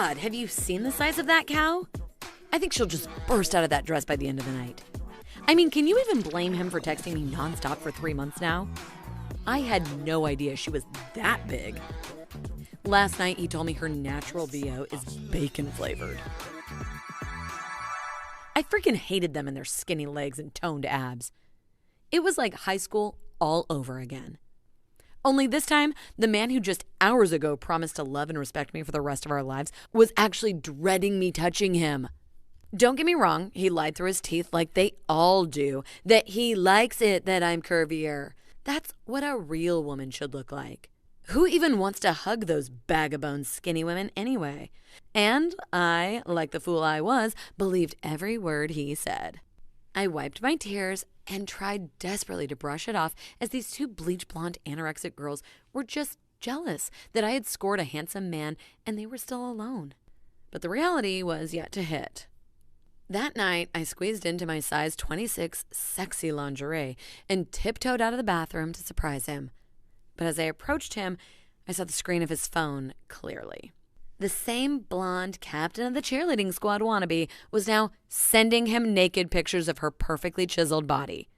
God, have you seen the size of that cow? I think she'll just burst out of that dress by the end of the night. I mean, can you even blame him for texting me nonstop for 3 months now? I had no idea she was that big. Last night, he told me her natural VO is bacon flavored. I freaking hated them and their skinny legs and toned abs. It was like high school all over again. Only this time, the man who just hours ago promised to love and respect me for the rest of our lives was actually dreading me touching him. Don't get me wrong, he lied through his teeth like they all do, that he likes it that I'm curvier. That's what a real woman should look like. Who even wants to hug those bag-of-bones skinny women anyway? And I, like the fool I was, believed every word he said. I wiped my tears and tried desperately to brush it off as these two bleach blonde anorexic girls were just jealous that I had scored a handsome man and they were still alone. But the reality was yet to hit. That night, I squeezed into my size 26 sexy lingerie and tiptoed out of the bathroom to surprise him. But as I approached him, I saw the screen of his phone clearly. The same blonde captain of the cheerleading squad wannabe was now sending him naked pictures of her perfectly chiseled body.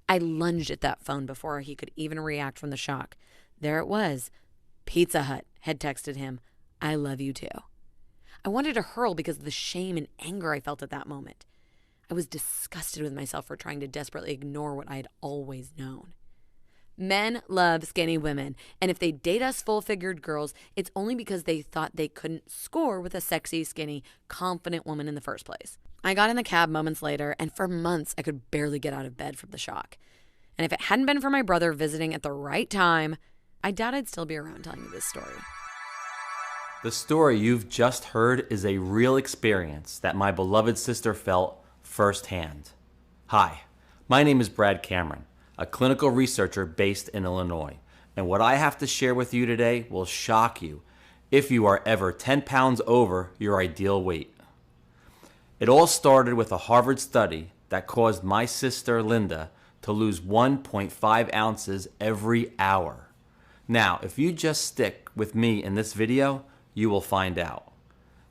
I lunged at that phone before he could even react from the shock. There it was. Pizza Hut had texted him, "I love you too." I wanted to hurl because of the shame and anger I felt at that moment. I was disgusted with myself for trying to desperately ignore what I had always known. Men love skinny women, and if they date us full-figured girls, it's only because they thought they couldn't score with a sexy, skinny, confident woman in the first place. I got in the cab moments later, and for months I could barely get out of bed from the shock. And if it hadn't been for my brother visiting at the right time, I doubt I'd still be around telling you this story. The story you've just heard is a real experience that my beloved sister felt firsthand. Hi, my name is Brad Cameron, a clinical researcher based in Illinois, and what I have to share with you today will shock you if you are ever 10 pounds over your ideal weight. It all started with a Harvard study that caused my sister Linda to lose 1.5 ounces every hour. Now, if you just stick with me in this video, you will find out.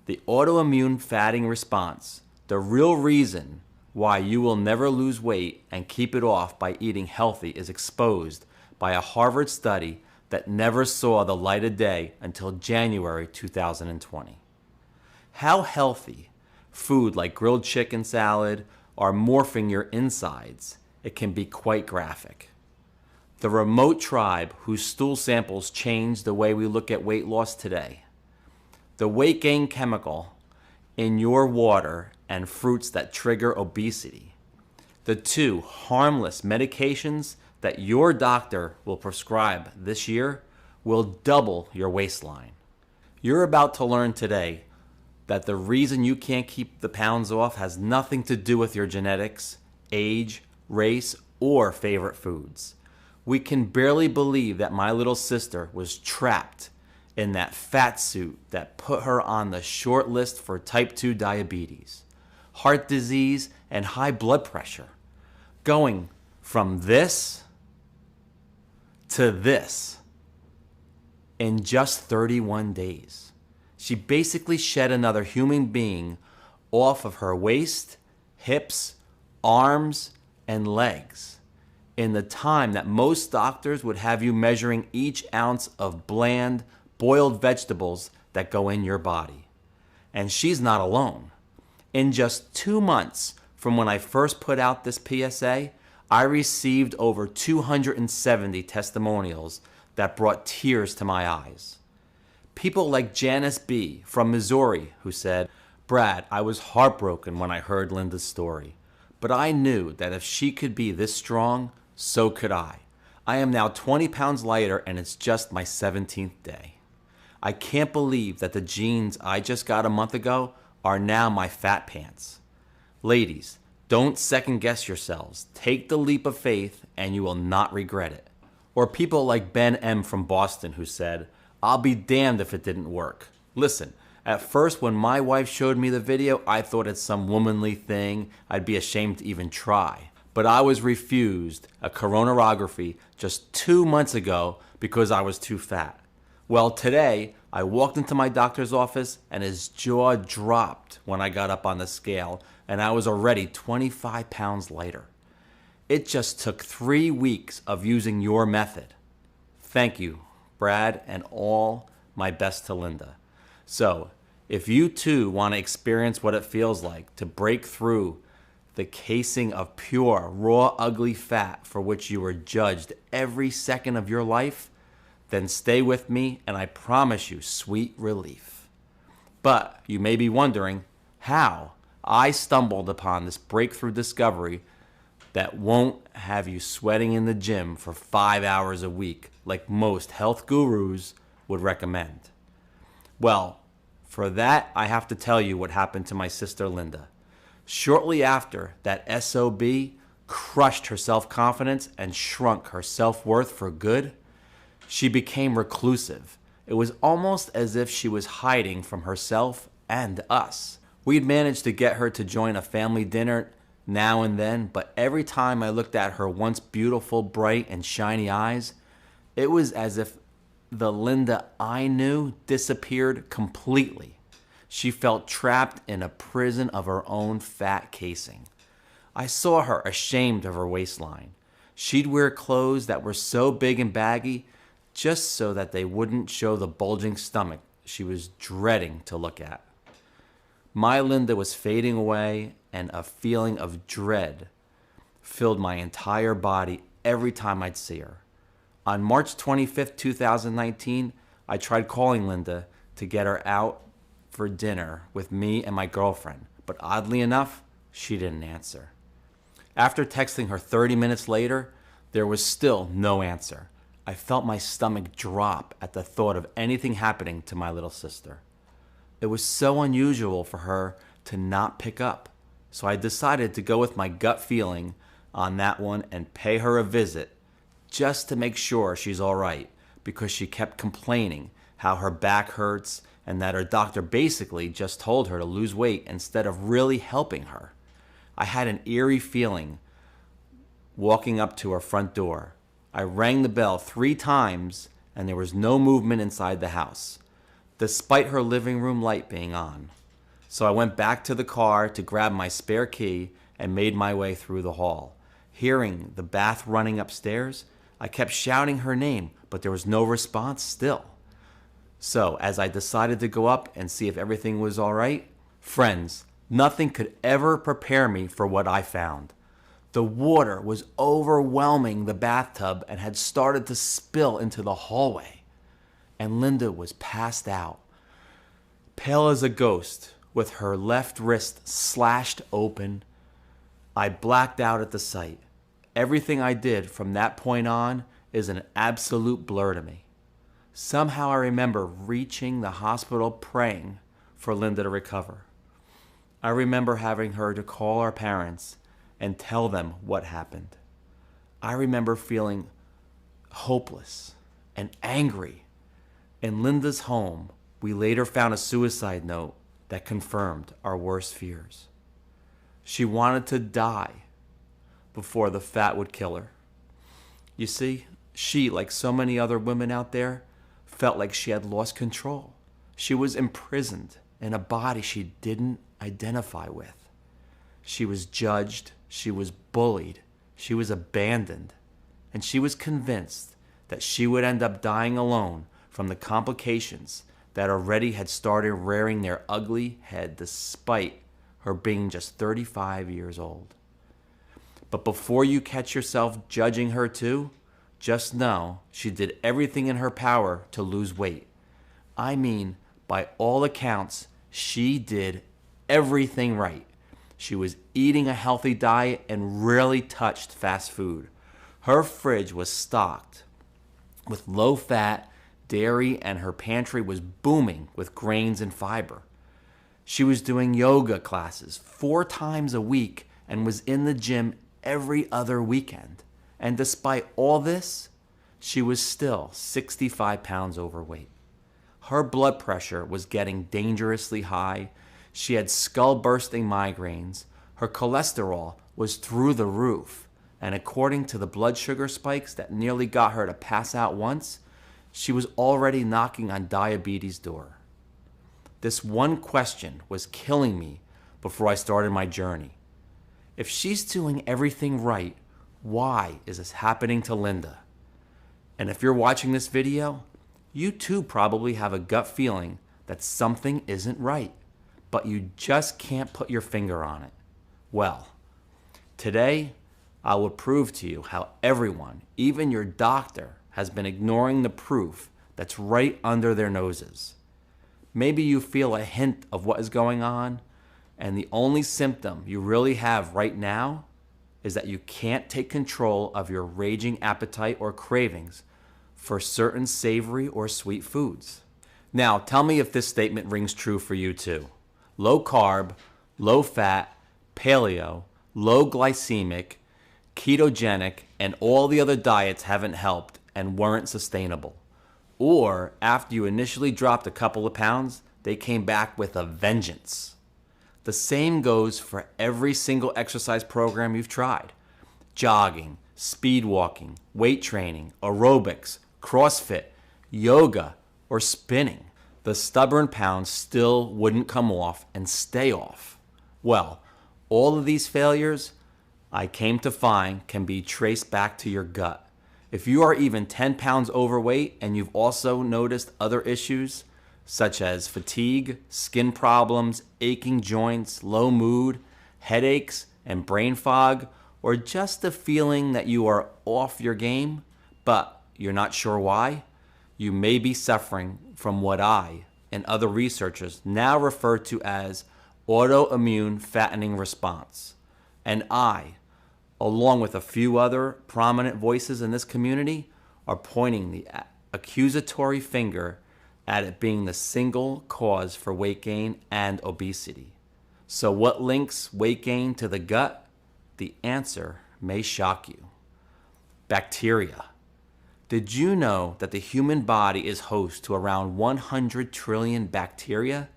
The autoimmune fatting response, the real reason why you will never lose weight and keep it off by eating healthy, is exposed by a Harvard study that never saw the light of day until January 2020. How healthy food like grilled chicken salad are morphing your insides, it can be quite graphic. The remote tribe whose stool samples changed the way we look at weight loss today. The weight gain chemical in your water and fruits that trigger obesity. The two harmless medications that your doctor will prescribe this year will double your waistline. You're about to learn today that the reason you can't keep the pounds off has nothing to do with your genetics, age, race, or favorite foods. We can barely believe that my little sister was trapped in that fat suit that put her on the short list for type 2 diabetes, heart disease, and high blood pressure. Going from this to this in just 31 days. She basically shed another human being off of her waist, hips, arms, and legs in the time that most doctors would have you measuring each ounce of bland, boiled vegetables that go in your body. And she's not alone. In just 2 months from when I first put out this PSA, I received over 270 testimonials that brought tears to my eyes. People like Janice B. from Missouri who said, "Brad, I was heartbroken when I heard Linda's story, but I knew that if she could be this strong, so could I. I am now 20 pounds lighter and it's just my 17th day. I can't believe that the jeans I just got a month ago are now my fat pants." Ladies, don't second guess yourselves. Take the leap of faith and you will not regret it. Or people like Ben M. from Boston who said, "I'll be damned if it didn't work." Listen, at first when my wife showed me the video, I thought it's some womanly thing I'd be ashamed to even try. But I was refused a coronarography just 2 months ago because I was too fat. Well, today, I walked into my doctor's office and his jaw dropped when I got up on the scale, and I was already 25 pounds lighter. It just took 3 weeks of using your method. Thank you, Brad, and all my best to Linda. So, if you too want to experience what it feels like to break through the casing of pure, raw, ugly fat for which you were judged every second of your life, then stay with me and I promise you sweet relief. But you may be wondering how I stumbled upon this breakthrough discovery that won't have you sweating in the gym for 5 hours a week like most health gurus would recommend. Well, for that, I have to tell you what happened to my sister Linda. Shortly after that SOB crushed her self-confidence and shrunk her self-worth for good, she became reclusive. It was almost as if she was hiding from herself and us. We'd managed to get her to join a family dinner now and then, but every time I looked at her once beautiful, bright, and shiny eyes, it was as if the Linda I knew disappeared completely. She felt trapped in a prison of her own fat casing. I saw her ashamed of her waistline. She'd wear clothes that were so big and baggy just so that they wouldn't show the bulging stomach she was dreading to look at. My Linda was fading away, and a feeling of dread filled my entire body every time I'd see her. On March 25th, 2019, I tried calling Linda to get her out for dinner with me and my girlfriend, but oddly enough, she didn't answer. After texting her 30 minutes later, there was still no answer. I felt my stomach drop at the thought of anything happening to my little sister. It was so unusual for her to not pick up, so I decided to go with my gut feeling on that one and pay her a visit just to make sure she's all right, because she kept complaining how her back hurts and that her doctor basically just told her to lose weight instead of really helping her. I had an eerie feeling walking up to her front door. I rang the bell 3 times and there was no movement inside the house, despite her living room light being on. So I went back to the car to grab my spare key and made my way through the hall. Hearing the bath running upstairs, I kept shouting her name, but there was no response still. So as I decided to go up and see if everything was all right, friends, nothing could ever prepare me for what I found. The water was overwhelming the bathtub and had started to spill into the hallway. And Linda was passed out, pale as a ghost, with her left wrist slashed open. I blacked out at the sight. Everything I did from that point on is an absolute blur to me. Somehow I remember reaching the hospital praying for Linda to recover. I remember having her to call our parents and tell them what happened. I remember feeling hopeless and angry. In Linda's home, we later found a suicide note that confirmed our worst fears. She wanted to die before the fat would kill her. You see, she, like so many other women out there, felt like she had lost control. She was imprisoned in a body she didn't identify with. She was judged, she was bullied, she was abandoned, and she was convinced that she would end up dying alone from the complications that already had started rearing their ugly head despite her being just 35 years old. But before you catch yourself judging her too, just know she did everything in her power to lose weight. I mean, by all accounts, she did everything right. She was eating a healthy diet and rarely touched fast food. Her fridge was stocked with low-fat dairy and her pantry was booming with grains and fiber. She was doing yoga classes 4 times a week and was in the gym every other weekend. And despite all this, she was still 65 pounds overweight. Her blood pressure was getting dangerously high. She had skull-bursting migraines. Her cholesterol was through the roof. And according to the blood sugar spikes that nearly got her to pass out once, she was already knocking on diabetes' door. This one question was killing me before I started my journey. If she's doing everything right, why is this happening to Linda? And if you're watching this video, you too probably have a gut feeling that something isn't right, but you just can't put your finger on it. Well, today I will prove to you how everyone, even your doctor, has been ignoring the proof that's right under their noses. Maybe you feel a hint of what is going on, and the only symptom you really have right now is that you can't take control of your raging appetite or cravings for certain savory or sweet foods. Now, tell me if this statement rings true for you too. Low carb, low fat, paleo, low glycemic, ketogenic, and all the other diets haven't helped and weren't sustainable. Or after you initially dropped a couple of pounds, they came back with a vengeance. The same goes for every single exercise program you've tried. Jogging, speed walking, weight training, aerobics, CrossFit, yoga, or spinning. The stubborn pounds still wouldn't come off and stay off. Well, all of these failures, I came to find, can be traced back to your gut. If you are even 10 pounds overweight and you've also noticed other issues, such as fatigue, skin problems, aching joints, low mood, headaches, and brain fog, or just the feeling that you are off your game, but you're not sure why, you may be suffering from what I and other researchers now refer to as autoimmune fattening response. And I, along with a few other prominent voices in this community, are pointing the accusatory finger at it being the single cause for weight gain and obesity. So what links weight gain to the gut? The answer may shock you. Bacteria. Did you know that the human body is host to around 100 trillion bacteria?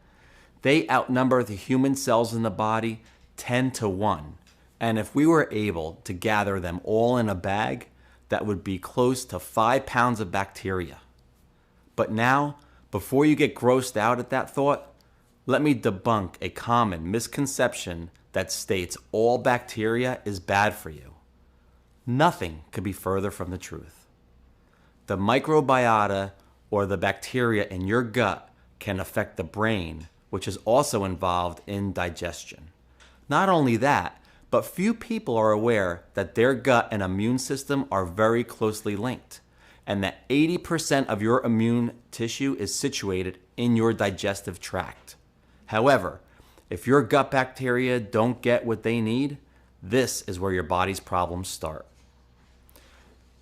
They outnumber the human cells in the body 10 to 1. And if we were able to gather them all in a bag, that would be close to 5 pounds of bacteria. But now, before you get grossed out at that thought, let me debunk a common misconception that states all bacteria is bad for you. Nothing could be further from the truth. The microbiota, or the bacteria in your gut, can affect the brain, which is also involved in digestion. Not only that, but few people are aware that their gut and immune system are very closely linked, and that 80% of your immune tissue is situated in your digestive tract. However, if your gut bacteria don't get what they need, this is where your body's problems start.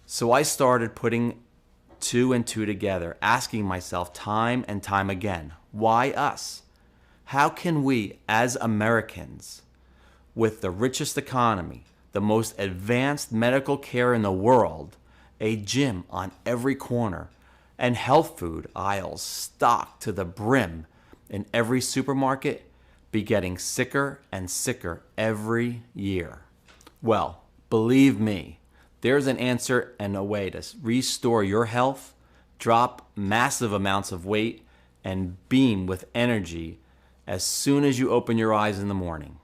So I started putting 2 and 2 together, asking myself time and time again, why us? How can we, as Americans, with the richest economy, the most advanced medical care in the world, a gym on every corner, and health food aisles stocked to the brim in every supermarket, be getting sicker and sicker every year? Well, believe me, there's an answer and a way to restore your health, drop massive amounts of weight, and beam with energy as soon as you open your eyes in the morning.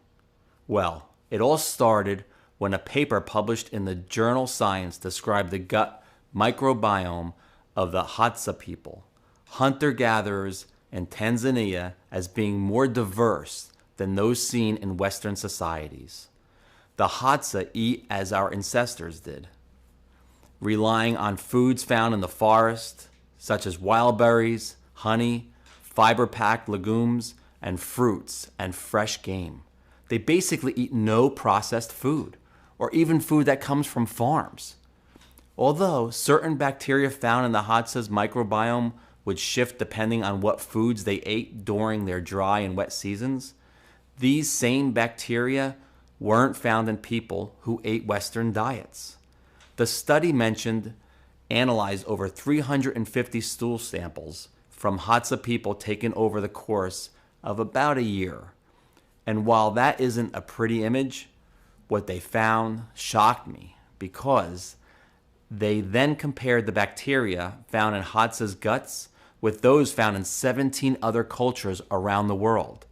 Well, it all started when a paper published in the journal Science described the gut microbiome of the Hadza people, hunter-gatherers in Tanzania, as being more diverse than those seen in Western societies. The Hadza eat as our ancestors did, relying on foods found in the forest, such as wild berries, honey, fiber-packed legumes, and fruits and fresh game. They basically eat no processed food, or even food that comes from farms. Although certain bacteria found in the Hadza's microbiome would shift depending on what foods they ate during their dry and wet seasons, these same bacteria weren't found in people who ate Western diets. The study mentioned analyzed over 350 stool samples from Hadza people taken over the course of about a year. And while that isn't a pretty image, what they found shocked me, because They then compared the bacteria found in Hadza's guts with those found in 17 other cultures around the world,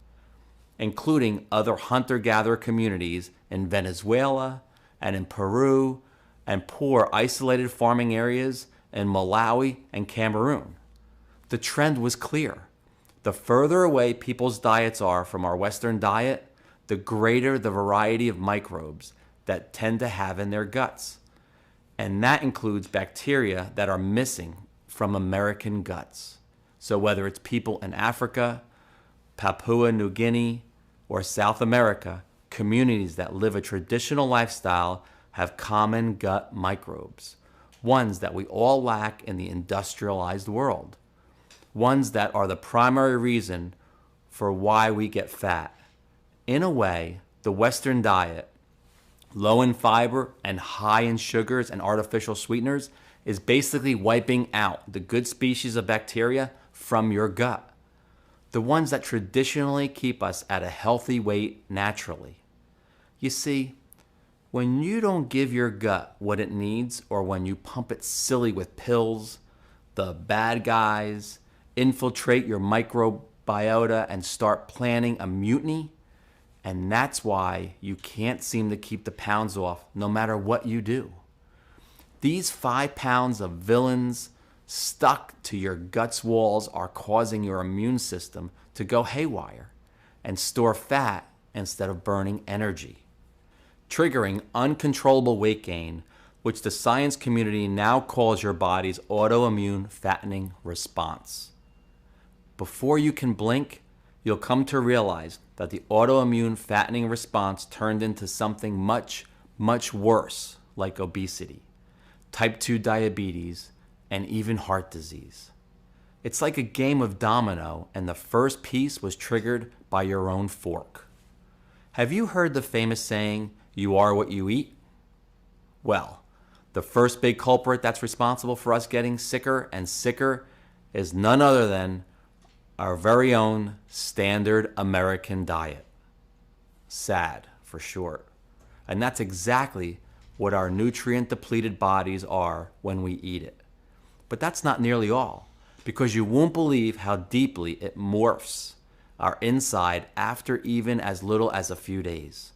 including other hunter-gatherer communities in Venezuela and in Peru, and poor isolated farming areas in Malawi and Cameroon. The trend was clear. The further away people's diets are from our Western diet, the greater the variety of microbes that tend to have in their guts. And that includes bacteria that are missing from American guts. So whether it's people in Africa, Papua New Guinea, or South America, communities that live a traditional lifestyle have common gut microbes, ones that we all lack in the industrialized world, ones that are the primary reason for why we get fat. In a way, the Western diet, low in fiber and high in sugars and artificial sweeteners, is basically wiping out the good species of bacteria from your gut, the ones that traditionally keep us at a healthy weight naturally. You see, when you don't give your gut what it needs, or when you pump it silly with pills, the bad guys infiltrate your microbiota and start planning a mutiny. And that's why you can't seem to keep the pounds off no matter what you do. These 5 pounds of villains stuck to your gut's walls are causing your immune system to go haywire and store fat instead of burning energy, triggering uncontrollable weight gain, which the science community now calls your body's autoimmune fattening response. Before you can blink, you'll come to realize that the autoimmune fattening response turned into something much, much worse, like obesity, type 2 diabetes, and even heart disease. It's like a game of domino, and the first piece was triggered by your own fork. Have you heard the famous saying, "You are what you eat"? Well, the first big culprit that's responsible for us getting sicker and sicker is none other than our very own standard American diet. SAD for short. And that's exactly what our nutrient-depleted bodies are when we eat it. But that's not nearly all, because you won't believe how deeply it morphs our inside after even as little as a few days.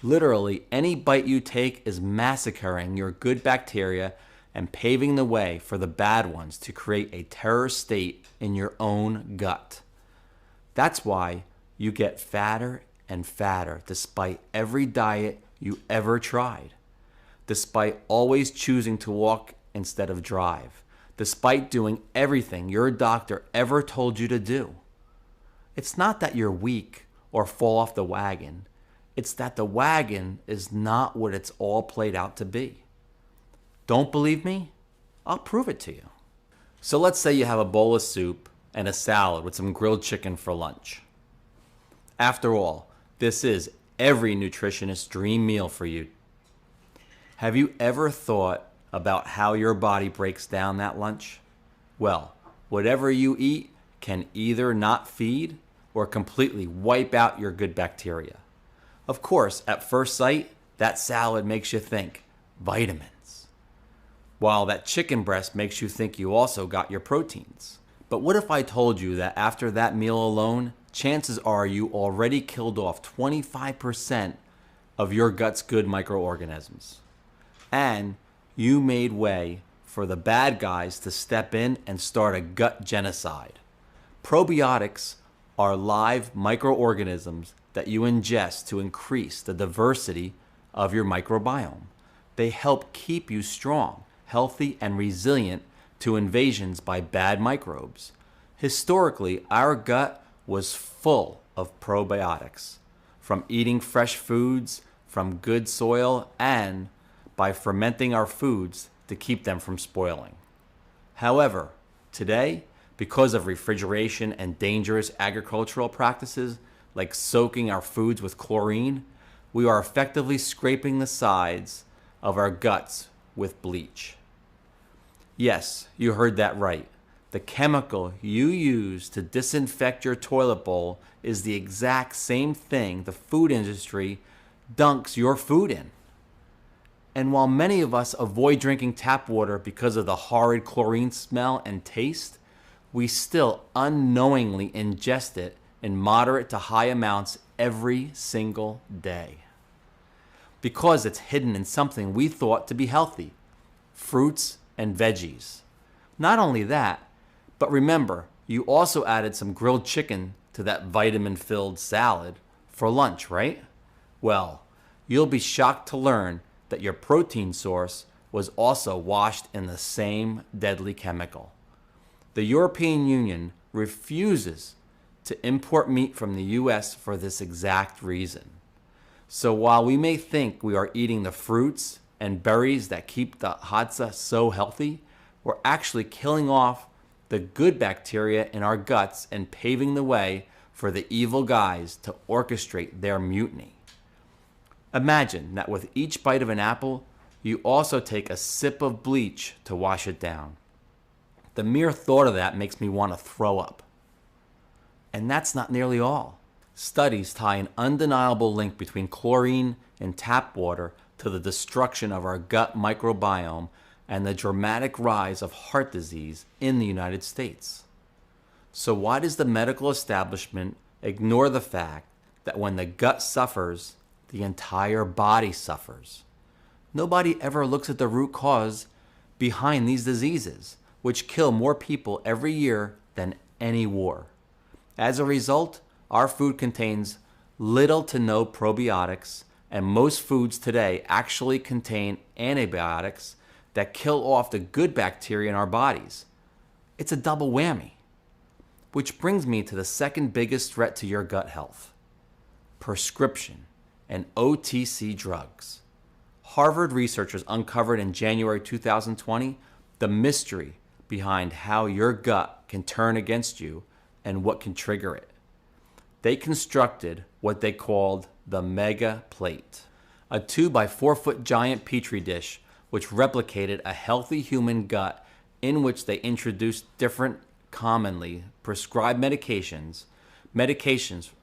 Literally, any bite you take is massacring your good bacteria and paving the way for the bad ones to create a terror state in your own gut. That's why you get fatter and fatter despite every diet you ever tried, despite always choosing to walk instead of drive, despite doing everything your doctor ever told you to do. It's not that you're weak or fall off the wagon. It's that the wagon is not what it's all played out to be. Don't believe me? I'll prove it to you. So let's say you have a bowl of soup and a salad with some grilled chicken for lunch. After all, this is every nutritionist's dream meal for you. Have you ever thought about how your body breaks down that lunch? Well, whatever you eat can either not feed or completely wipe out your good bacteria. Of course, at first sight, that salad makes you think vitamins, while that chicken breast makes you think you also got your proteins. But what if I told you that after that meal alone, chances are you already killed off 25% of your gut's good microorganisms, and you made way for the bad guys to step in and start a gut genocide? Probiotics are live microorganisms that you ingest to increase the diversity of your microbiome. They help keep you strong, healthy, and resilient to invasions by bad microbes. Historically, our gut was full of probiotics, from eating fresh foods from good soil and by fermenting our foods to keep them from spoiling. However, today, because of refrigeration and dangerous agricultural practices like soaking our foods with chlorine, we are effectively scraping the sides of our guts with bleach. Yes, you heard that right. The chemical you use to disinfect your toilet bowl is the exact same thing the food industry dunks your food in. And while many of us avoid drinking tap water because of the horrid chlorine smell and taste, we still unknowingly ingest it in moderate to high amounts every single day. Because it's hidden in something we thought to be healthy, fruits and veggies. Not only that, but remember, you also added some grilled chicken to that vitamin-filled salad for lunch, right? Well, you'll be shocked to learn that your protein source was also washed in the same deadly chemical. The European Union refuses to import meat from the US for this exact reason. So while we may think we are eating the fruits and berries that keep the hatsa so healthy, we're actually killing off the good bacteria in our guts and paving the way for the evil guys to orchestrate their mutiny. Imagine that with each bite of an apple, you also take a sip of bleach to wash it down. The mere thought of that makes me want to throw up. And that's not nearly all. Studies tie an undeniable link between chlorine in tap water to the destruction of our gut microbiome and the dramatic rise of heart disease in the United States. So why does the medical establishment ignore the fact that when the gut suffers, the entire body suffers? Nobody ever looks at the root cause behind these diseases, which kill more people every year than any war. As a result, our food contains little to no probiotics, and most foods today actually contain antibiotics that kill off the good bacteria in our bodies. It's a double whammy. Which brings me to the second biggest threat to your gut health: prescription and OTC drugs. Harvard researchers uncovered in January 2020 the mystery behind how your gut can turn against you and what can trigger it. They constructed what they called the mega plate, a 2 by 4 foot giant petri dish which replicated a healthy human gut, in which they introduced different commonly prescribed medications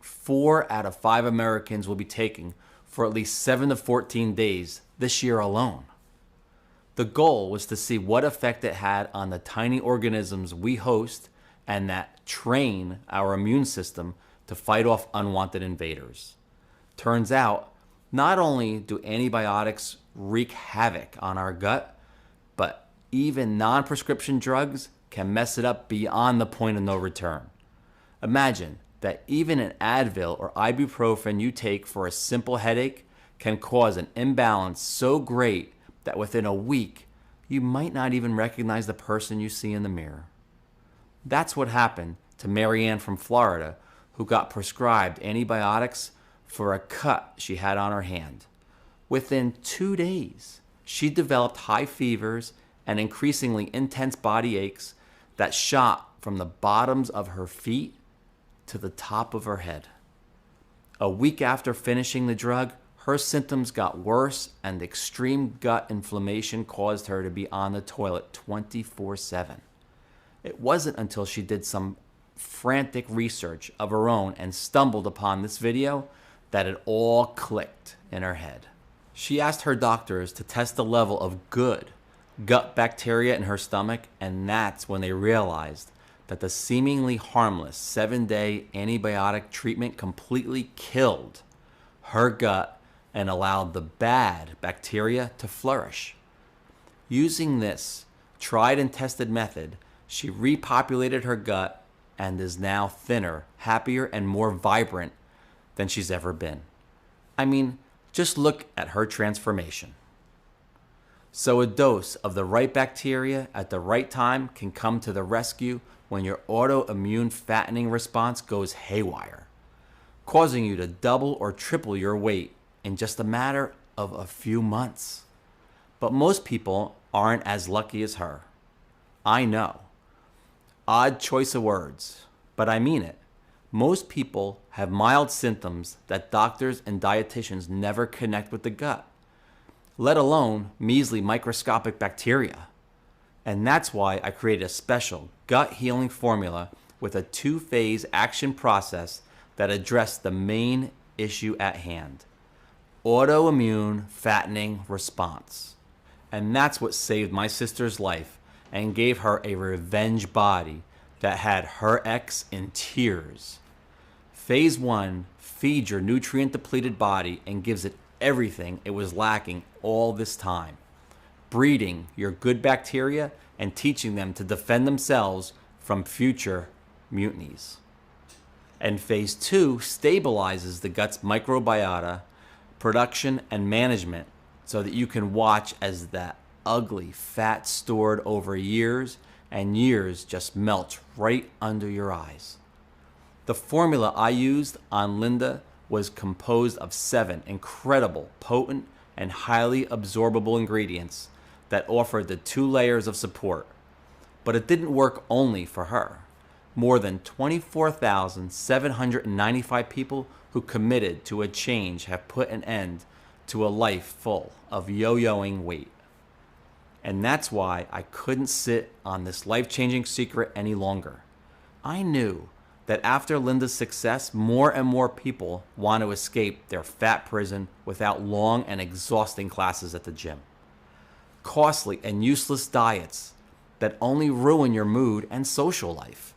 4 out of 5 Americans will be taking for at least 7 to 14 days this year alone. The goal was to see what effect it had on the tiny organisms we host and that train our immune system to fight off unwanted invaders. Turns out, not only do antibiotics wreak havoc on our gut, but even non-prescription drugs can mess it up beyond the point of no return. Imagine that even an Advil or ibuprofen you take for a simple headache can cause an imbalance so great that within a week, you might not even recognize the person you see in the mirror. That's what happened to Marianne from Florida, who got prescribed antibiotics for a cut she had on her hand. Within 2 days, she developed high fevers and increasingly intense body aches that shot from the bottoms of her feet to the top of her head. A week after finishing the drug, her symptoms got worse and extreme gut inflammation caused her to be on the toilet 24/7. It wasn't until she did some frantic research of her own and stumbled upon this video that it all clicked in her head. She asked her doctors to test the level of good gut bacteria in her stomach, and that's when they realized that the seemingly harmless 7-day antibiotic treatment completely killed her gut and allowed the bad bacteria to flourish. Using this tried and tested method, she repopulated her gut and is now thinner, happier, and more vibrant than she's ever been. I mean, just look at her transformation. So a dose of the right bacteria at the right time can come to the rescue when your autoimmune fattening response goes haywire, causing you to double or triple your weight in just a matter of a few months. But most people aren't as lucky as her. I know. Odd choice of words, but I mean it. Most people have mild symptoms that doctors and dietitians never connect with the gut, let alone measly microscopic bacteria. And that's why I created a special gut healing formula with a 2-phase action process that addressed the main issue at hand. autoimmune fattening response. And that's what saved my sister's life and gave her a revenge body that had her ex in tears. Phase 1 feeds your nutrient depleted body and gives it everything it was lacking all this time, breeding your good bacteria and teaching them to defend themselves from future mutinies. And phase 2 stabilizes the gut's microbiota production and management so that you can watch as that ugly fat stored over years and years just melts right under your eyes. The formula I used on Linda was composed of 7 incredible, potent, and highly absorbable ingredients that offered the 2 layers of support. But it didn't work only for her. More than 24,795 people who committed to a change have put an end to a life full of yo-yoing weight. And that's why I couldn't sit on this life-changing secret any longer. I knew that after Linda's success, more and more people want to escape their fat prison without long and exhausting classes at the gym. Costly and useless diets that only ruin your mood and social life,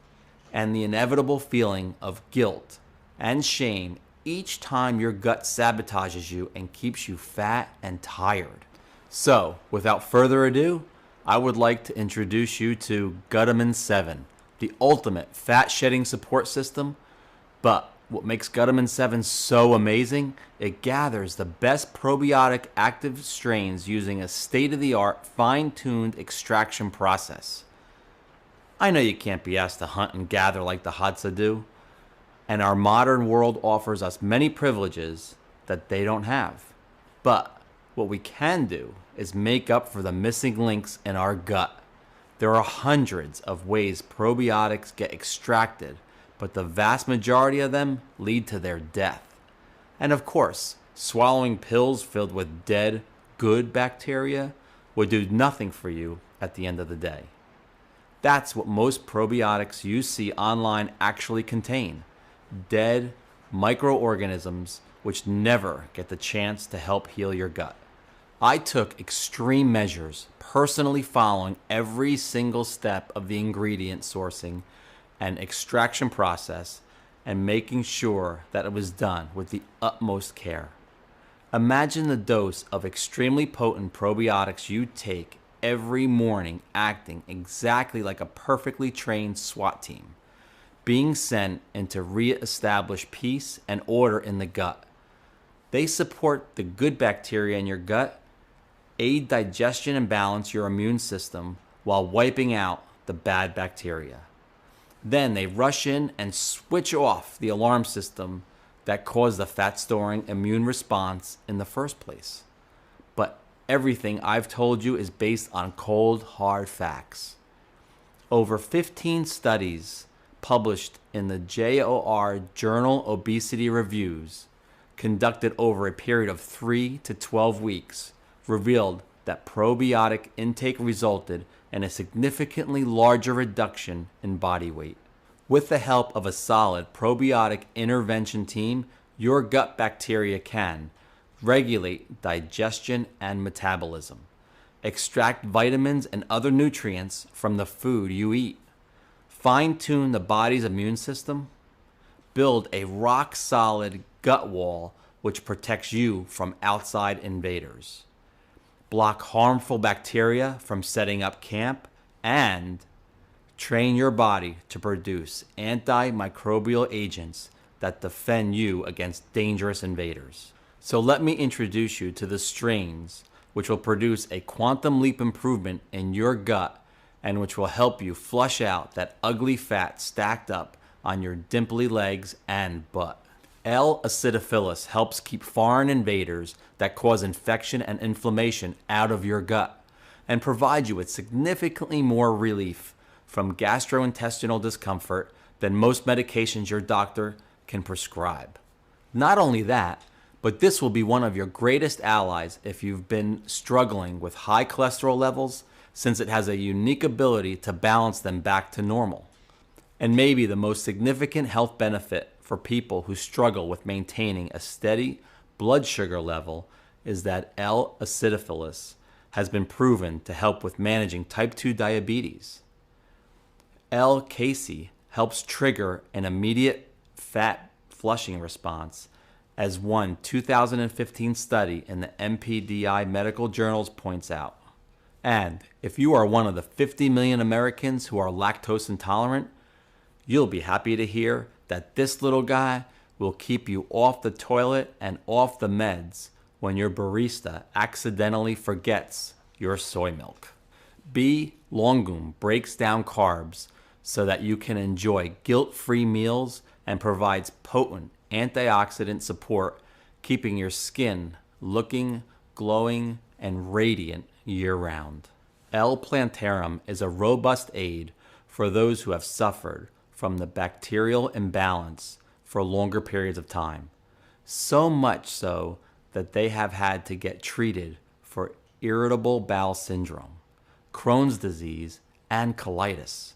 and the inevitable feeling of guilt and shame each time your gut sabotages you and keeps you fat and tired. So, without further ado, I would like to introduce you to Gutamin 7, the ultimate fat shedding support system. But what makes Gutamin 7 so amazing, it gathers the best probiotic active strains using a state-of-the-art fine-tuned extraction process. I know you can't be asked to hunt and gather like the Hadza do, and our modern world offers us many privileges that they don't have. But what we can do is make up for the missing links in our gut. There are hundreds of ways probiotics get extracted, but the vast majority of them lead to their death. And of course, swallowing pills filled with dead, good bacteria would do nothing for you at the end of the day. That's what most probiotics you see online actually contain: dead microorganisms which never get the chance to help heal your gut. I took extreme measures, personally following every single step of the ingredient sourcing and extraction process and making sure that it was done with the utmost care. Imagine the dose of extremely potent probiotics you take every morning acting exactly like a perfectly trained SWAT team, being sent in to re-establish peace and order in the gut. They support the good bacteria in your gut, aid digestion and balance your immune system while wiping out the bad bacteria. Then they rush in and switch off the alarm system that caused the fat-storing immune response in the first place. But everything I've told you is based on cold, hard facts. Over 15 studies published in the JOR Journal Obesity Reviews, conducted over a period of 3 to 12 weeks, revealed that probiotic intake resulted in a significantly larger reduction in body weight. With the help of a solid probiotic intervention team, your gut bacteria can regulate digestion and metabolism, extract vitamins and other nutrients from the food you eat, fine-tune the body's immune system, build a rock-solid gut wall which protects you from outside invaders, block harmful bacteria from setting up camp, and train your body to produce antimicrobial agents that defend you against dangerous invaders. So let me introduce you to the strains which will produce a quantum leap improvement in your gut and which will help you flush out that ugly fat stacked up on your dimply legs and butt. L-acidophilus helps keep foreign invaders that cause infection and inflammation out of your gut and provide you with significantly more relief from gastrointestinal discomfort than most medications your doctor can prescribe. Not only that, but this will be one of your greatest allies if you've been struggling with high cholesterol levels, since it has a unique ability to balance them back to normal. And maybe the most significant health benefit for people who struggle with maintaining a steady blood sugar level is that L. acidophilus has been proven to help with managing type 2 diabetes. L. casei helps trigger an immediate fat flushing response, as one 2015 study in the MPDI Medical Journals points out. And if you are one of the 50 million Americans who are lactose intolerant, you'll be happy to hear that this little guy will keep you off the toilet and off the meds when your barista accidentally forgets your soy milk. B. longum breaks down carbs so that you can enjoy guilt-free meals and provides potent antioxidant support, keeping your skin looking, glowing, and radiant year-round. L. plantarum is a robust aid for those who have suffered from the bacterial imbalance for longer periods of time, so much so that they have had to get treated for irritable bowel syndrome, Crohn's disease, and colitis.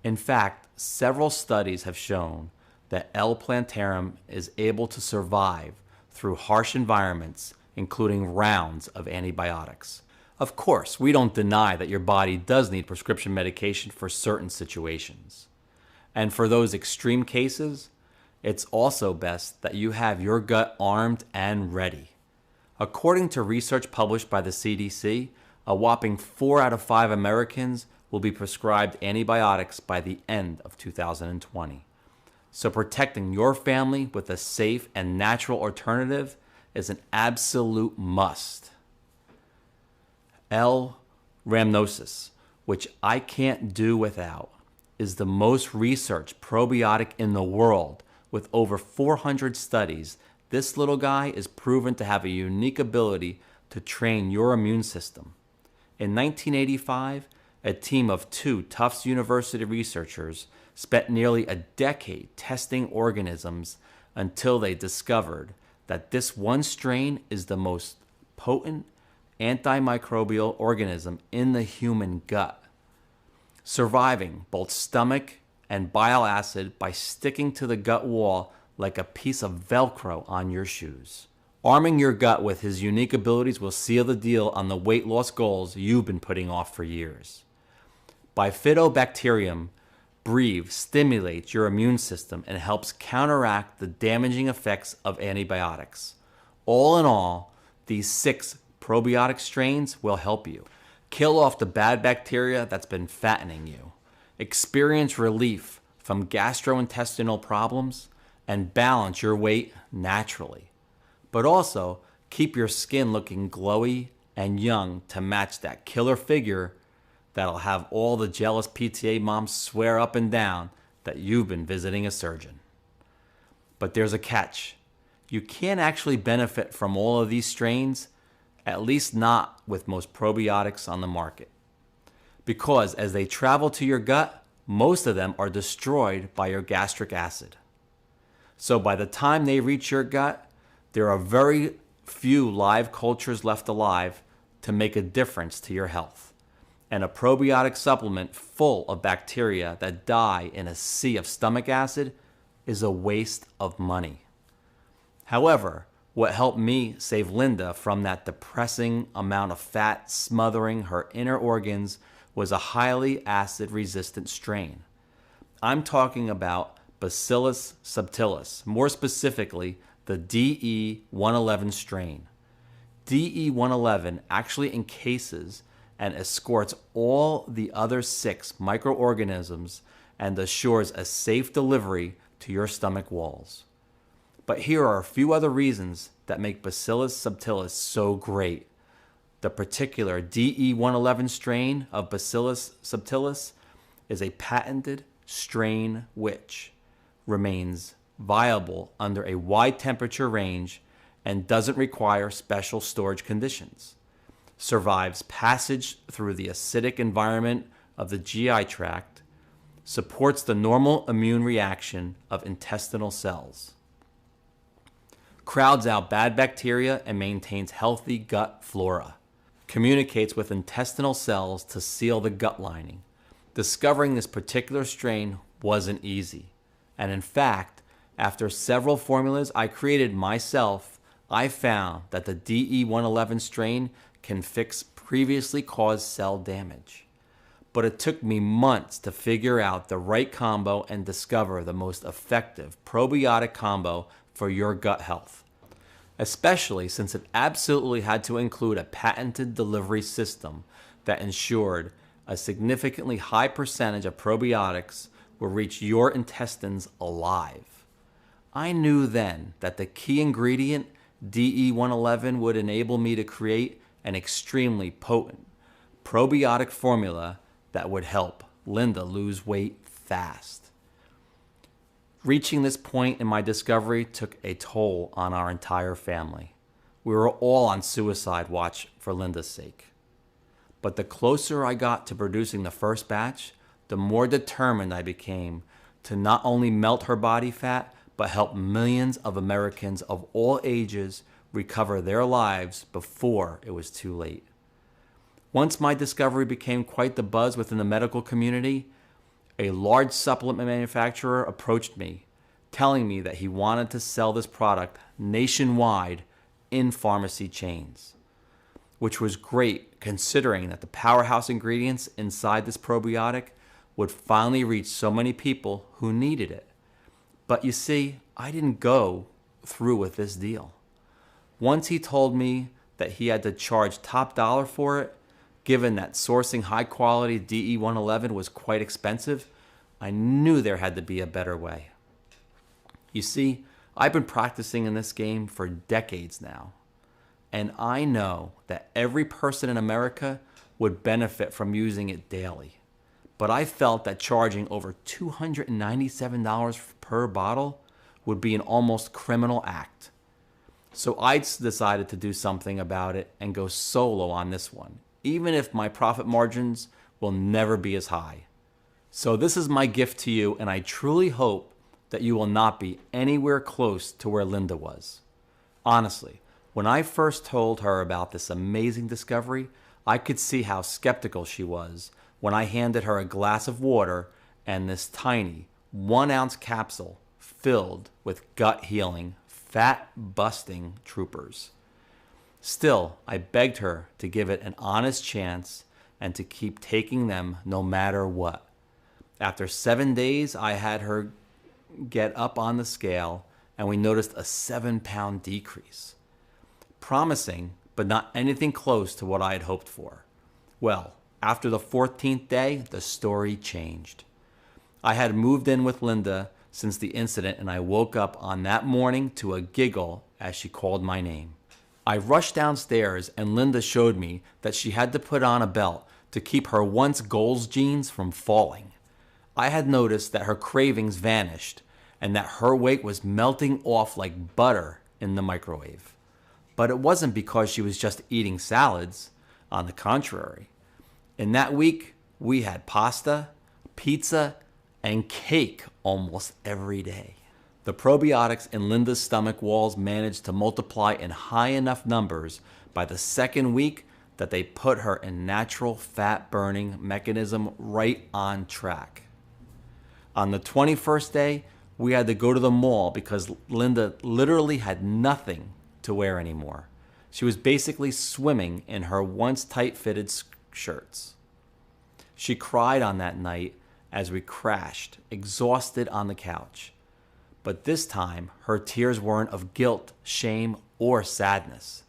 In fact, several studies have shown that L. plantarum is able to survive through harsh environments, including rounds of antibiotics. Of course, we don't deny that your body does need prescription medication for certain situations. And for those extreme cases, it's also best that you have your gut armed and ready. According to research published by the CDC, a whopping 4 out of 5 Americans will be prescribed antibiotics by the end of 2020. So protecting your family with a safe and natural alternative is an absolute must. L. rhamnosus, which I can't do without, is the most researched probiotic in the world. With over 400 studies, this little guy is proven to have a unique ability to train your immune system. In 1985, a team of 2 Tufts University researchers spent nearly a decade testing organisms until they discovered that this one strain is the most potent antimicrobial organism in the human gut, surviving both stomach and bile acid by sticking to the gut wall like a piece of Velcro on your shoes. Arming your gut with his unique abilities will seal the deal on the weight loss goals you've been putting off for years. Bifidobacterium breve stimulates your immune system and helps counteract the damaging effects of antibiotics. All in all, these 6 probiotic strains will help you kill off the bad bacteria that's been fattening you, experience relief from gastrointestinal problems, and balance your weight naturally, but also keep your skin looking glowy and young to match that killer figure that'll have all the jealous PTA moms swear up and down that you've been visiting a surgeon. But there's a catch. You can't actually benefit from all of these strains, at least not with most probiotics on the market, because as they travel to your gut, most of them are destroyed by your gastric acid. So by the time they reach your gut, there are very few live cultures left alive to make a difference to your health. And a probiotic supplement full of bacteria that die in a sea of stomach acid is a waste of money. However, what helped me save Linda from that depressing amount of fat smothering her inner organs was a highly acid-resistant strain. I'm talking about Bacillus subtilis, more specifically the DE111 strain. DE111 actually encases and escorts all the other 6 microorganisms and assures a safe delivery to your stomach walls. But here are a few other reasons that make Bacillus subtilis so great. The particular DE111 strain of Bacillus subtilis is a patented strain which remains viable under a wide temperature range and doesn't require special storage conditions, survives passage through the acidic environment of the GI tract, supports the normal immune reaction of intestinal cells, crowds out bad bacteria and maintains healthy gut flora, communicates with intestinal cells to seal the gut lining. Discovering this particular strain wasn't easy, and in fact, after several formulas I created myself, I found that the DE111 strain can fix previously caused cell damage. But it took me months to figure out the right combo and discover the most effective probiotic combo for your gut health, especially since it absolutely had to include a patented delivery system that ensured a significantly high percentage of probiotics will reach your intestines alive. I knew then that the key ingredient, DE111, would enable me to create an extremely potent probiotic formula that would help Linda lose weight fast. Reaching this point in my discovery took a toll on our entire family. We were all on suicide watch for Linda's sake. But the closer I got to producing the first batch, the more determined I became to not only melt her body fat, but help millions of Americans of all ages recover their lives before it was too late. Once my discovery became quite the buzz within the medical community, a large supplement manufacturer approached me, telling me that he wanted to sell this product nationwide in pharmacy chains, which was great considering that the powerhouse ingredients inside this probiotic would finally reach so many people who needed it. But you see, I didn't go through with this deal. Once he told me that he had to charge top dollar for it, given that sourcing high-quality DE111 was quite expensive, I knew there had to be a better way. You see, I've been practicing in this game for decades now, and I know that every person in America would benefit from using it daily. But I felt that charging over $297 per bottle would be an almost criminal act. So I decided to do something about it and go solo on this one, even if my profit margins will never be as high. So this is my gift to you, and I truly hope that you will not be anywhere close to where Linda was. Honestly, when I first told her about this amazing discovery, I could see how skeptical she was when I handed her a glass of water and this tiny 1-ounce capsule filled with gut-healing, fat-busting troopers. Still, I begged her to give it an honest chance and to keep taking them no matter what. After 7 days, I had her get up on the scale, and we noticed a 7-pound decrease. Promising, but not anything close to what I had hoped for. Well, after the 14th day, the story changed. I had moved in with Linda since the incident, and I woke up on that morning to a giggle as she called my name. I rushed downstairs, and Linda showed me that she had to put on a belt to keep her once goals jeans from falling. I had noticed that her cravings vanished and that her weight was melting off like butter in the microwave. But it wasn't because she was just eating salads. On the contrary. In that week, we had pasta, pizza, and cake almost every day. The probiotics in Linda's stomach walls managed to multiply in high enough numbers by the second week that they put her in natural fat-burning mechanism right on track. On the 21st day, we had to go to the mall because Linda literally had nothing to wear anymore. She was basically swimming in her once tight-fitted shirts. She cried on that night as we crashed, exhausted on the couch. But this time, her tears weren't of guilt, shame, or sadness.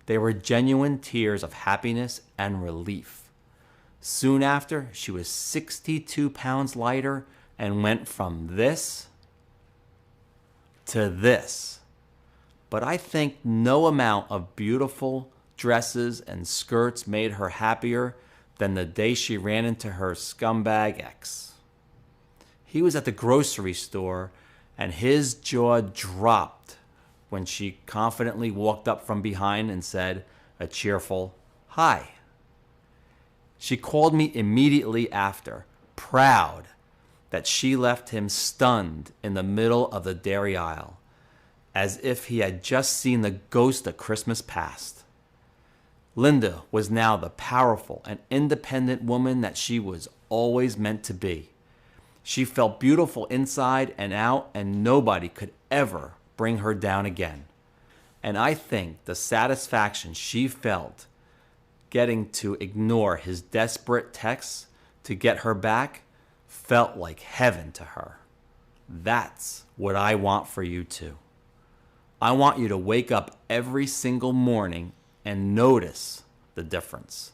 They were genuine tears of happiness and relief. Soon after, she was 62 pounds lighter and went from this to this. But I think no amount of beautiful dresses and skirts made her happier than the day she ran into her scumbag ex. He was at the grocery store, and his jaw dropped when she confidently walked up from behind and said a cheerful, "Hi." She called me immediately after, proud that she left him stunned in the middle of the dairy aisle, as if he had just seen the ghost of Christmas past. Linda was now the powerful and independent woman that she was always meant to be. She felt beautiful inside and out, and nobody could ever bring her down again. And I think the satisfaction she felt getting to ignore his desperate texts to get her back felt like heaven to her. That's what I want for you too. I want you to wake up every single morning and notice the difference.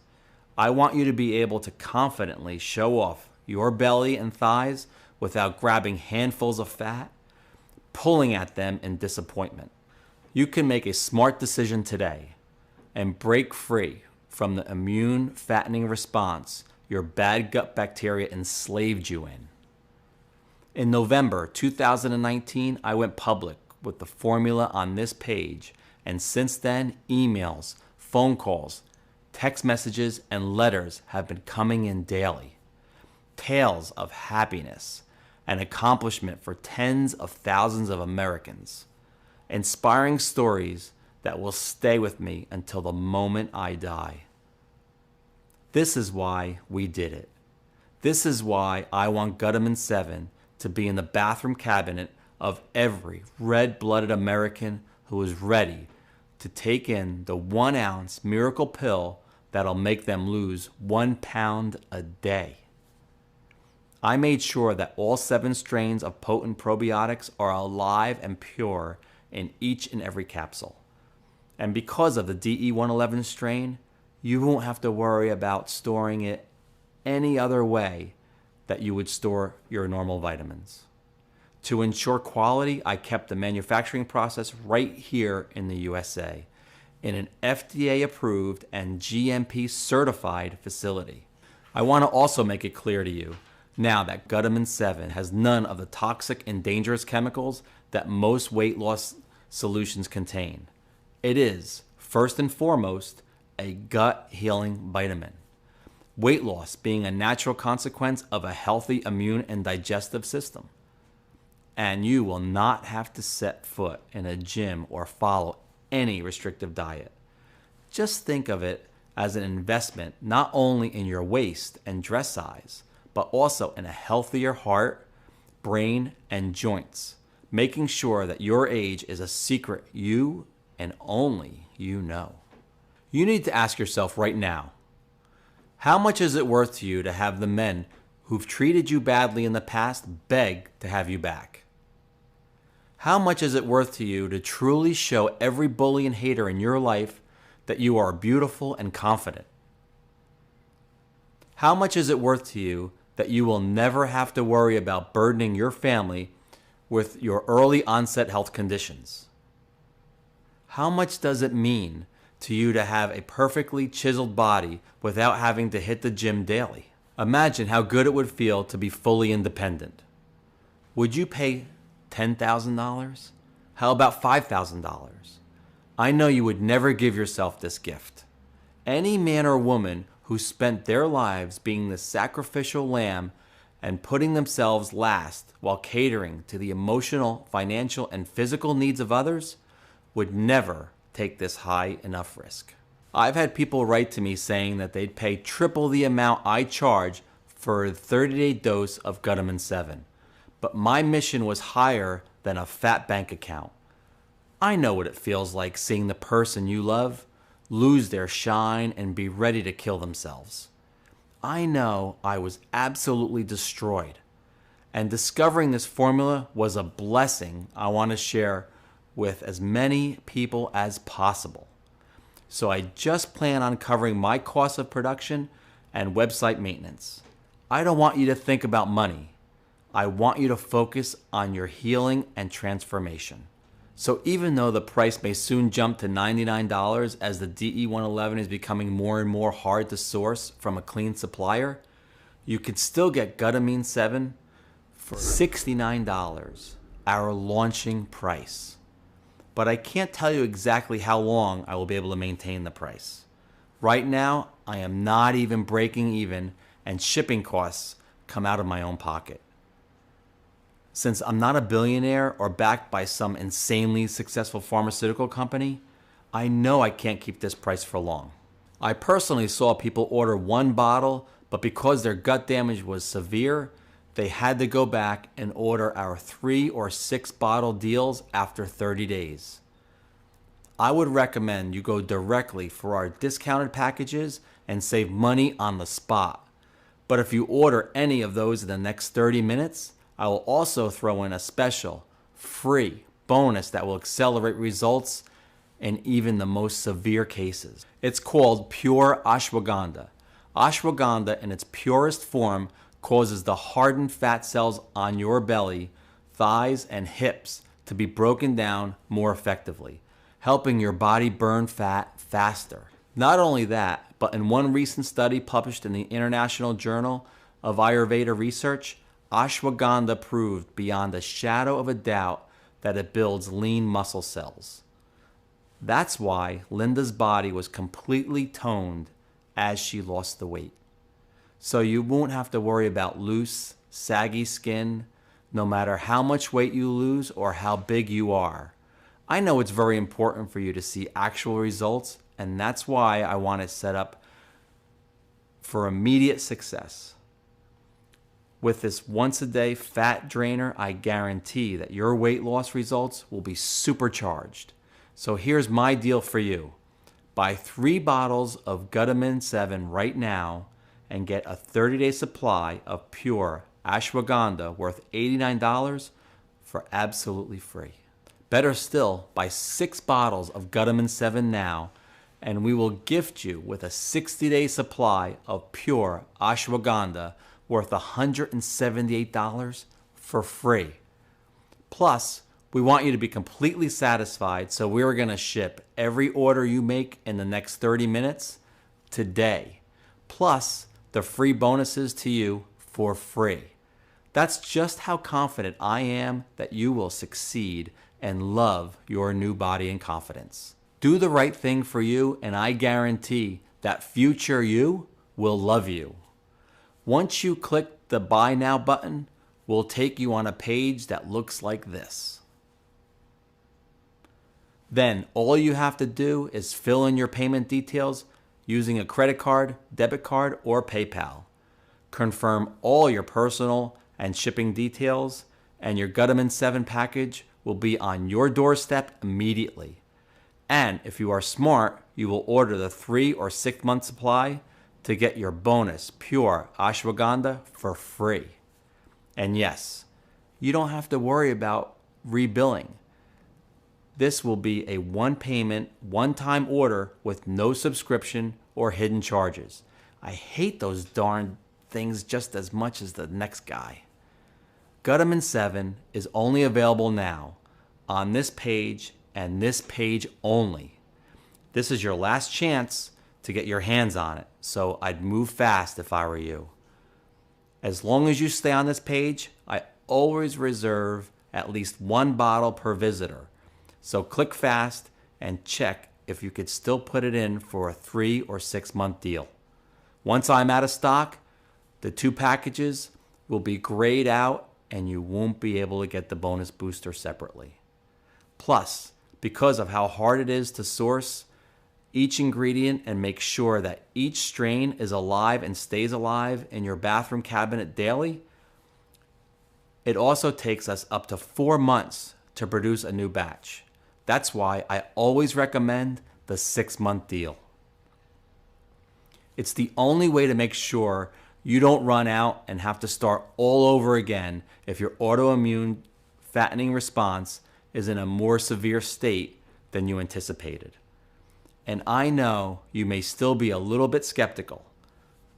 I want you to be able to confidently show off your belly and thighs without grabbing handfuls of fat, pulling at them in disappointment. You can make a smart decision today and break free from the immune fattening response your bad gut bacteria enslaved you in. In November 2019, I went public with the formula on this page, and since then, emails, phone calls, text messages, and letters have been coming in daily. Tales of happiness and accomplishment for tens of thousands of Americans. Inspiring stories that will stay with me until the moment I die. This is why we did it. This is why I want Gutamin 7 to be in the bathroom cabinet of every red-blooded American who is ready to take in the 1 ounce miracle pill that'll make them lose 1 pound a day. I made sure that all 7 strains of potent probiotics are alive and pure in each and every capsule. And because of the DE111 strain, you won't have to worry about storing it any other way that you would store your normal vitamins. To ensure quality, I kept the manufacturing process right here in the USA in an FDA-approved and GMP-certified facility. I want to also make it clear to you now that Gutamin 7 has none of the toxic and dangerous chemicals that most weight loss solutions contain. It is, first and foremost, a gut healing vitamin. Weight loss being a natural consequence of a healthy immune and digestive system. And you will not have to set foot in a gym or follow any restrictive diet. Just think of it as an investment not only in your waist and dress size, but also in a healthier heart, brain, and joints, making sure that your age is a secret you and only you know. You need to ask yourself right now, how much is it worth to you to have the men who've treated you badly in the past beg to have you back? How much is it worth to you to truly show every bully and hater in your life that you are beautiful and confident? How much is it worth to you that you will never have to worry about burdening your family with your early onset health conditions? How much does it mean to you to have a perfectly chiseled body without having to hit the gym daily? Imagine how good it would feel to be fully independent. Would you pay $10,000? How about $5,000? I know you would never give yourself this gift. Any man or woman who spent their lives being the sacrificial lamb and putting themselves last while catering to the emotional, financial, and physical needs of others would never take this high enough risk. I've had people write to me saying that they'd pay triple the amount I charge for a 30-day dose of Gutamin 7. But my mission was higher than a fat bank account. I know what it feels like seeing the person you love lose their shine and be ready to kill themselves. I know I was absolutely destroyed. And discovering this formula was a blessing I want to share with as many people as possible. So I just plan on covering my cost of production and website maintenance. I don't want you to think about money. I want you to focus on your healing and transformation. So even though the price may soon jump to $99 as the DE111 is becoming more and more hard to source from a clean supplier, you can still get Gutamin 7 for $69, our launching price. But I can't tell you exactly how long I will be able to maintain the price. Right now, I am not even breaking even, and shipping costs come out of my own pocket. Since I'm not a billionaire or backed by some insanely successful pharmaceutical company, I know I can't keep this price for long. I personally saw people order 1 bottle, but because their gut damage was severe, they had to go back and order our 3 or 6 bottle deals after 30 days. I would recommend you go directly for our discounted packages and save money on the spot. But if you order any of those in the next 30 minutes, I will also throw in a special, free bonus that will accelerate results in even the most severe cases. It's called Pure Ashwagandha. Ashwagandha in its purest form causes the hardened fat cells on your belly, thighs, and hips to be broken down more effectively, helping your body burn fat faster. Not only that, but in one recent study published in the International Journal of Ayurveda Research, ashwagandha proved beyond a shadow of a doubt that it builds lean muscle cells. That's why Linda's body was completely toned as she lost the weight. So you won't have to worry about loose, saggy skin, no matter how much weight you lose or how big you are. I know it's very important for you to see actual results, and that's why I want it set up for immediate success. With this once-a-day fat drainer, I guarantee that your weight loss results will be supercharged. So here's my deal for you. Buy 3 bottles of Gutamin 7 right now and get a 30-day supply of pure ashwagandha worth $89 for absolutely free. Better still, buy 6 bottles of Gutamin 7 now and we will gift you with a 60-day supply of pure ashwagandha worth $178 for free. Plus, we want you to be completely satisfied, so we're going to ship every order you make in the next 30 minutes today, plus the free bonuses to you for free. That's just how confident I am that you will succeed and love your new body and confidence. Do the right thing for you, and I guarantee that future you will love you. Once you click the Buy Now button, we'll take you on a page that looks like this. Then all you have to do is fill in your payment details using a credit card, debit card, or PayPal. Confirm all your personal and shipping details, and your Gutamin 7 package will be on your doorstep immediately. And if you are smart, you will order the 3 or 6 month supply to get your bonus pure ashwagandha for free. And yes, you don't have to worry about rebilling. This will be a one payment, one-time order with no subscription or hidden charges. I hate those darn things just as much as the next guy. Gutamin 7 is only available now on this page and this page only. This is your last chance to get your hands on it, so I'd move fast if I were you. As long as you stay on this page, I always reserve at least 1 bottle per visitor. So click fast and check if you could still put it in for a 3 or 6 month deal. Once I'm out of stock, the 2 packages will be grayed out and you won't be able to get the bonus booster separately. Plus, because of how hard it is to source each ingredient and make sure that each strain is alive and stays alive in your bathroom cabinet daily, it also takes us up to 4 months to produce a new batch. That's why I always recommend the 6-month deal. It's the only way to make sure you don't run out and have to start all over again if your autoimmune fattening response is in a more severe state than you anticipated. And I know you may still be a little bit skeptical.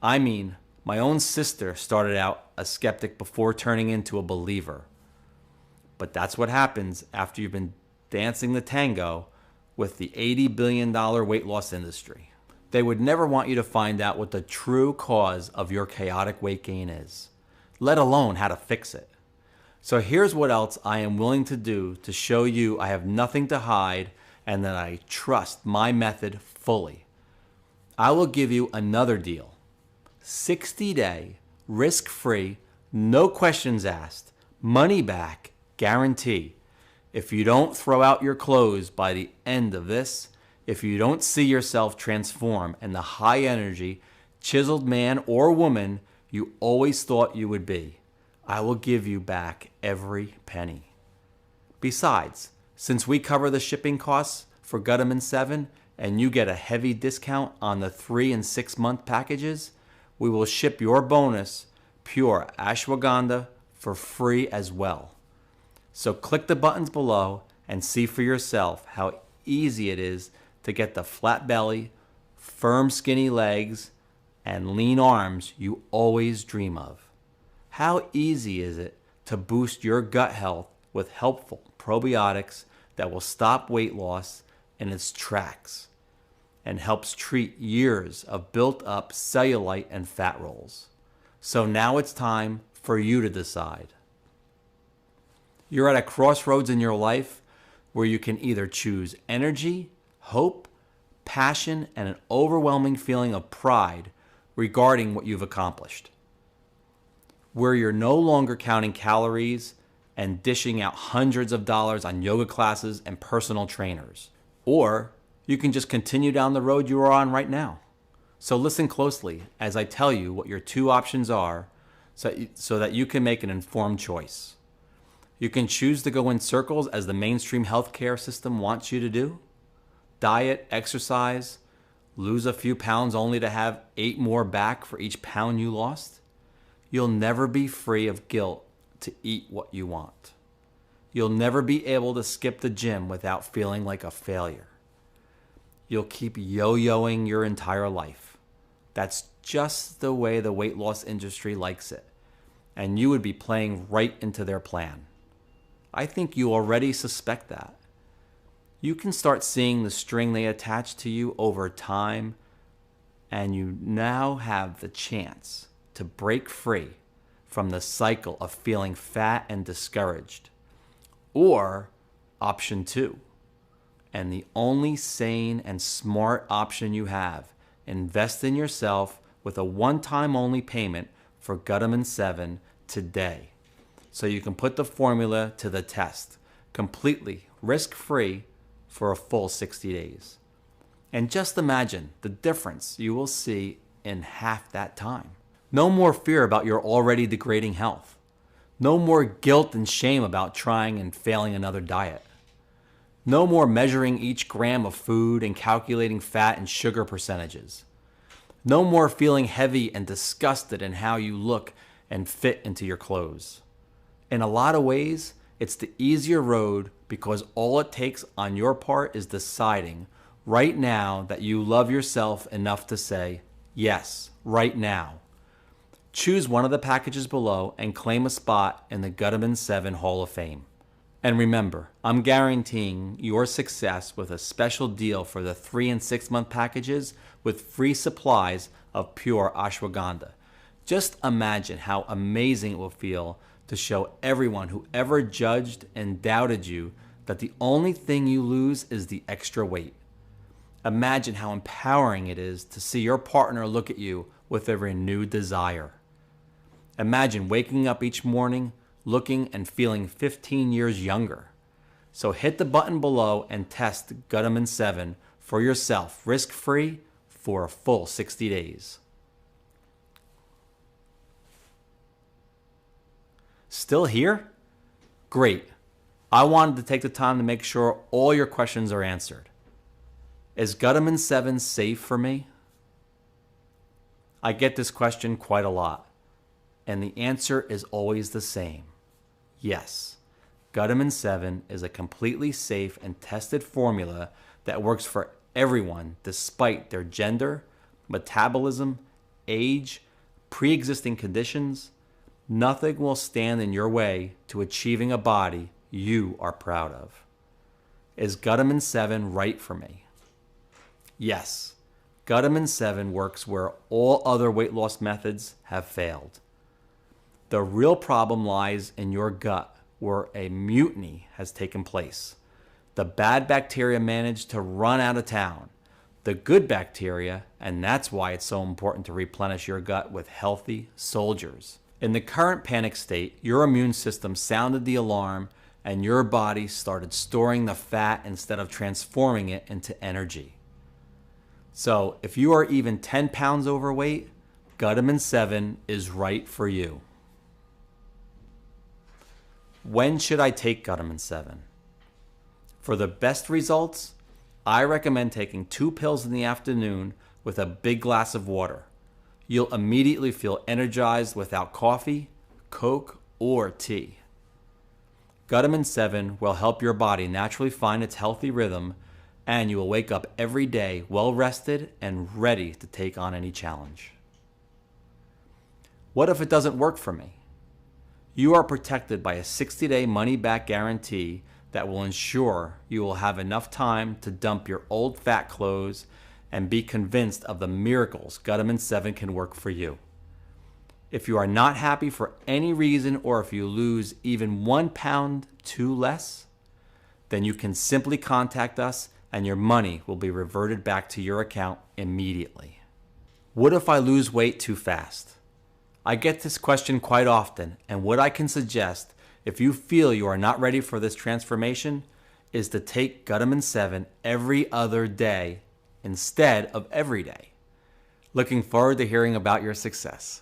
I mean, my own sister started out a skeptic before turning into a believer. But that's what happens after you've been dancing the tango with the $80 billion weight loss industry. They would never want you to find out what the true cause of your chaotic weight gain is, let alone how to fix it. So here's what else I am willing to do to show you I have nothing to hide and that I trust my method fully. I will give you another deal. 60-day, risk-free, no questions asked, money back guarantee. If you don't throw out your clothes by the end of this, if you don't see yourself transform in the high energy, chiseled man or woman you always thought you would be, I will give you back every penny. Besides, since we cover the shipping costs, for Gutamin 7 and you get a heavy discount on the 3 and 6 month packages, we will ship your bonus pure ashwagandha for free as well. So click the buttons below and see for yourself how easy it is to get the flat belly, firm skinny legs, and lean arms you always dream of. How easy is it to boost your gut health with helpful probiotics that will stop weight loss in its tracks and helps treat years of built-up cellulite and fat rolls. So now it's time for you to decide. You're at a crossroads in your life where you can either choose energy, hope, passion, and an overwhelming feeling of pride regarding what you've accomplished. Where you're no longer counting calories and dishing out hundreds of dollars on yoga classes and personal trainers. Or you can just continue down the road you are on right now. So listen closely as I tell you what your two options are so that you can make an informed choice. You can choose to go in circles as the mainstream healthcare system wants you to do. Diet, exercise, lose a few pounds only to have 8 more back for each pound you lost. You'll never be free of guilt to eat what you want. You'll never be able to skip the gym without feeling like a failure. You'll keep yo-yoing your entire life. That's just the way the weight loss industry likes it. And you would be playing right into their plan. I think you already suspect that. You can start seeing the string they attach to you over time, and you now have the chance to break free from the cycle of feeling fat and discouraged. Or option 2, and the only sane and smart option you have, invest in yourself with a one-time only payment for Gutamin 7 today, so you can put the formula to the test, completely risk-free for a full 60 days. And just imagine the difference you will see in half that time. No more fear about your already degrading health. No more guilt and shame about trying and failing another diet. No more measuring each gram of food and calculating fat and sugar percentages. No more feeling heavy and disgusted in how you look and fit into your clothes. In a lot of ways, it's the easier road because all it takes on your part is deciding right now that you love yourself enough to say, yes, right now. Choose one of the packages below and claim a spot in the Gutamin 7 Hall of Fame. And remember, I'm guaranteeing your success with a special deal for the 3 and 6 month packages with free supplies of pure ashwagandha. Just imagine how amazing it will feel to show everyone who ever judged and doubted you that the only thing you lose is the extra weight. Imagine how empowering it is to see your partner look at you with a renewed desire. Imagine waking up each morning looking and feeling 15 years younger. So hit the button below and test Gutamin 7 for yourself, risk-free, for a full 60 days. Still here? Great. I wanted to take the time to make sure all your questions are answered. Is Gutamin 7 safe for me? I get this question quite a lot, and the answer is always the same. Yes, Gutamin 7 is a completely safe and tested formula that works for everyone despite their gender, metabolism, age, pre-existing conditions. Nothing will stand in your way to achieving a body you are proud of. Is Gutamin 7 right for me? Yes, Gutamin 7 works where all other weight loss methods have failed. The real problem lies in your gut, where a mutiny has taken place. The bad bacteria managed to run out of town. The good bacteria, and that's why it's so important to replenish your gut with healthy soldiers. In the current panic state, your immune system sounded the alarm and your body started storing the fat instead of transforming it into energy. So if you are even 10 pounds overweight, Gutamin 7 is right for you. When should I take Gutamin 7? For the best results, I recommend taking 2 pills in the afternoon with a big glass of water. You'll immediately feel energized without coffee, Coke, or tea. Gutamin 7 will help your body naturally find its healthy rhythm, and you will wake up every day well rested and ready to take on any challenge. What if it doesn't work for me? You are protected by a 60-day money-back guarantee that will ensure you will have enough time to dump your old fat clothes and be convinced of the miracles Gutamin 7 can work for you. If you are not happy for any reason, or if you lose even 1 pound too less, then you can simply contact us and your money will be reverted back to your account immediately. What if I lose weight too fast? I get this question quite often, and what I can suggest if you feel you are not ready for this transformation is to take Gutamin 7 every other day instead of every day. Looking forward to hearing about your success.